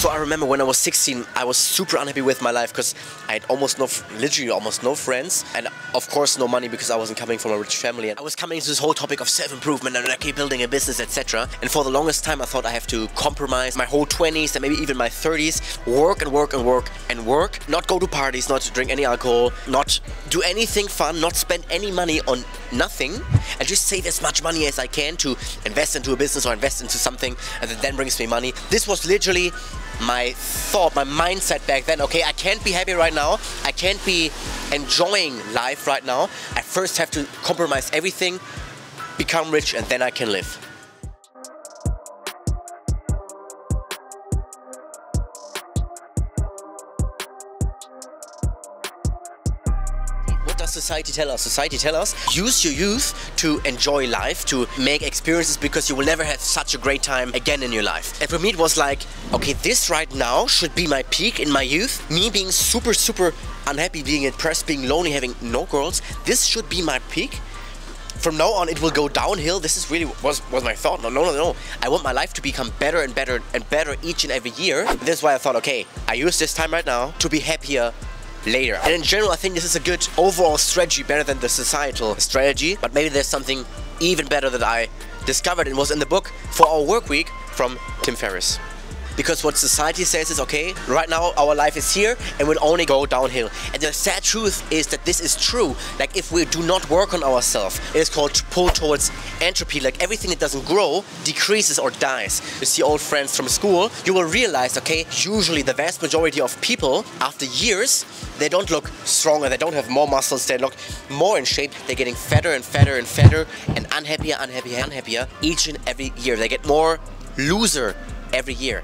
So I remember when I was 16, I was super unhappy with my life because I had literally almost no friends, and of course no money because I wasn't coming from a rich family. And I was coming to this whole topic of self-improvement and okay, building a business, etc. And for the longest time I thought I have to compromise my whole 20s and maybe even my 30s, work and work and work and work, not go to parties, not drink any alcohol, not do anything fun, not spend any money on nothing, and just save as much money as I can to invest into a business or invest into something and that then brings me money. This was literally my thought, my mindset back then. Okay, I can't be happy right now, I can't be enjoying life right now, I first have to compromise everything, become rich, and then I can live. What does society tell us? Society tell us, use your youth to enjoy life, to make experiences, because you will never have such a great time again in your life. And for me it was like, okay, this right now should be my peak in my youth. Me being super unhappy, being depressed, being lonely, having no girls, this should be my peak. From now on it will go downhill. This is really was my thought. No. I want my life to become better and better and better each and every year. This is why I thought, okay, I use this time right now to be happier later. And in general I think this is a good overall strategy, better than the societal strategy. But maybe there's something even better that I discovered. It was in the book 4 Hour Work Week from Tim Ferriss. Because what society says is, okay, right now our life is here and will only go downhill. And the sad truth is that this is true. Like if we do not work on ourselves, it is called pull towards entropy. Like everything that doesn't grow decreases or dies. You see old friends from school, you will realize, okay, usually the vast majority of people after years, they don't look stronger, they don't have more muscles, they look more in shape, they're getting fatter and fatter and fatter and unhappier each and every year. They get more loser every year.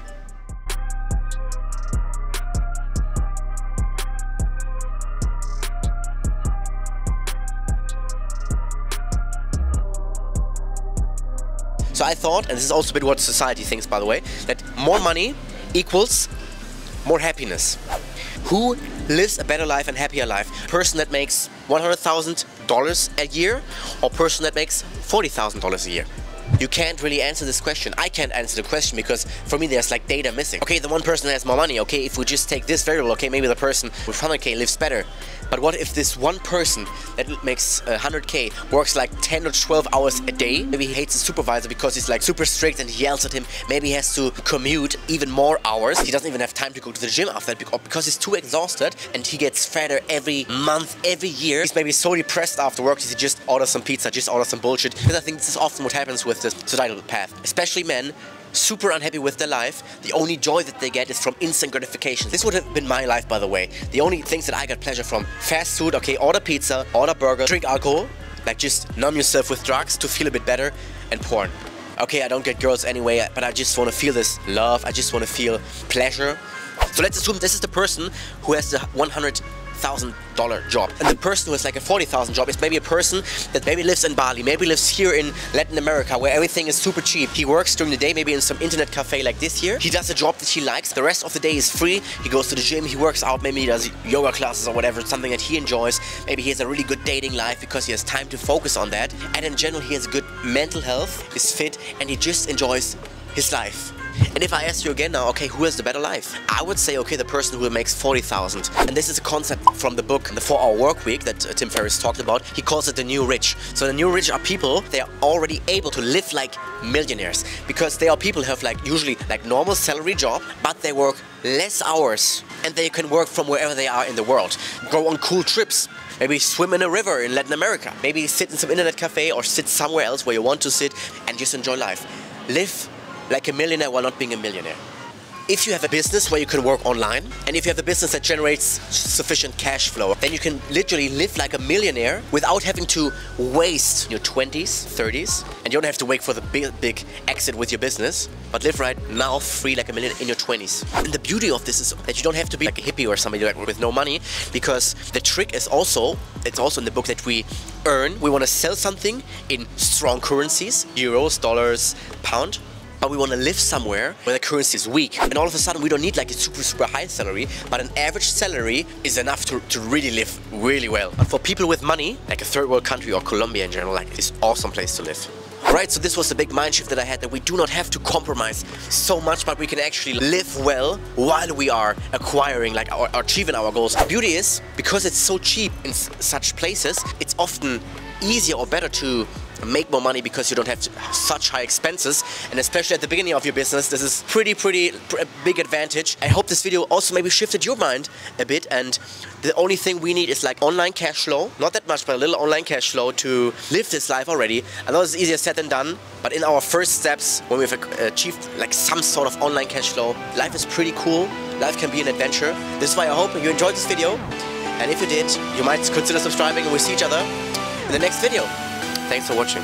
So I thought, and this is also a bit what society thinks by the way, that more money equals more happiness. Who lives a better life and happier life? Person that makes $100,000 a year or person that makes $40,000 a year? You can't really answer this question. I can't answer the question because for me there's like data missing. Okay, the one person that has more money, okay, if we just take this variable, okay, maybe the person with 100k lives better. But what if this one person that makes 100k works like 10 or 12 hours a day? Maybe he hates his supervisor because he's like super strict and he yells at him. Maybe he has to commute even more hours. He doesn't even have time to go to the gym after that because he's too exhausted, and he gets fatter every month, every year. He's maybe so depressed after work that he just orders some pizza, just orders some bullshit. Because I think this is often what happens with the societal path. Especially men, super unhappy with their life. The only joy that they get is from instant gratification. This would have been my life, by the way. The only things that I got pleasure from: fast food, okay, order pizza, order burger, drink alcohol, like just numb yourself with drugs to feel a bit better, and porn. Okay, I don't get girls anyway, but I just want to feel this love, I just want to feel pleasure. So let's assume this is the person who has the $100,000 job, and the person who has like a $40,000 job is maybe a person that maybe lives in Bali, maybe lives here in Latin America where everything is super cheap. He works during the day, maybe in some internet cafe like this here. He does a job that he likes. The rest of the day is free. He goes to the gym, he works out, maybe he does yoga classes or whatever, something that he enjoys. Maybe he has a really good dating life because he has time to focus on that. And in general, he has good mental health, is fit, and he just enjoys his life. And if I ask you again now, okay, who has the better life? I would say, okay, the person who makes 40,000. And this is a concept from the book, the 4 Hour Work Week, that Tim Ferriss talked about. He calls it the new rich. So the new rich are people, they are already able to live like millionaires. Because they are people who have like usually like normal salary job, but they work less hours. And they can work from wherever they are in the world. Go on cool trips. Maybe swim in a river in Latin America. Maybe sit in some internet cafe or sit somewhere else where you want to sit and just enjoy life. Live like a millionaire while not being a millionaire. If you have a business where you can work online, and if you have a business that generates sufficient cash flow, then you can literally live like a millionaire without having to waste your 20s, 30s, and you don't have to wait for the big exit with your business, but live right now free like a millionaire in your 20s. And the beauty of this is that you don't have to be like a hippie or somebody like with no money, because the trick is also, it's also in the book, that we want to sell something in strong currencies, euros, dollars, pound, but we want to live somewhere where the currency is weak. And all of a sudden we don't need like a super high salary, but an average salary is enough to really live really well. And for people with money, like a third world country or Colombia in general, like it's an awesome place to live. Alright, so this was the big mind shift that I had, that we do not have to compromise so much, but we can actually live well while we are acquiring, like, or achieving our goals. The beauty is, because it's so cheap in such places, it's often easier or better to make more money because you don't have such high expenses, and especially at the beginning of your business, this is pretty big advantage. I hope this video also maybe shifted your mind a bit, and the only thing we need is like online cash flow, not that much, but a little online cash flow to live this life already. I know it's easier said than done, but in our first steps, when we've achieved like some sort of online cash flow, life is pretty cool. Life can be an adventure. This is why I hope you enjoyed this video, and if you did, you might consider subscribing, and we'll see each other in the next video. Thanks for watching.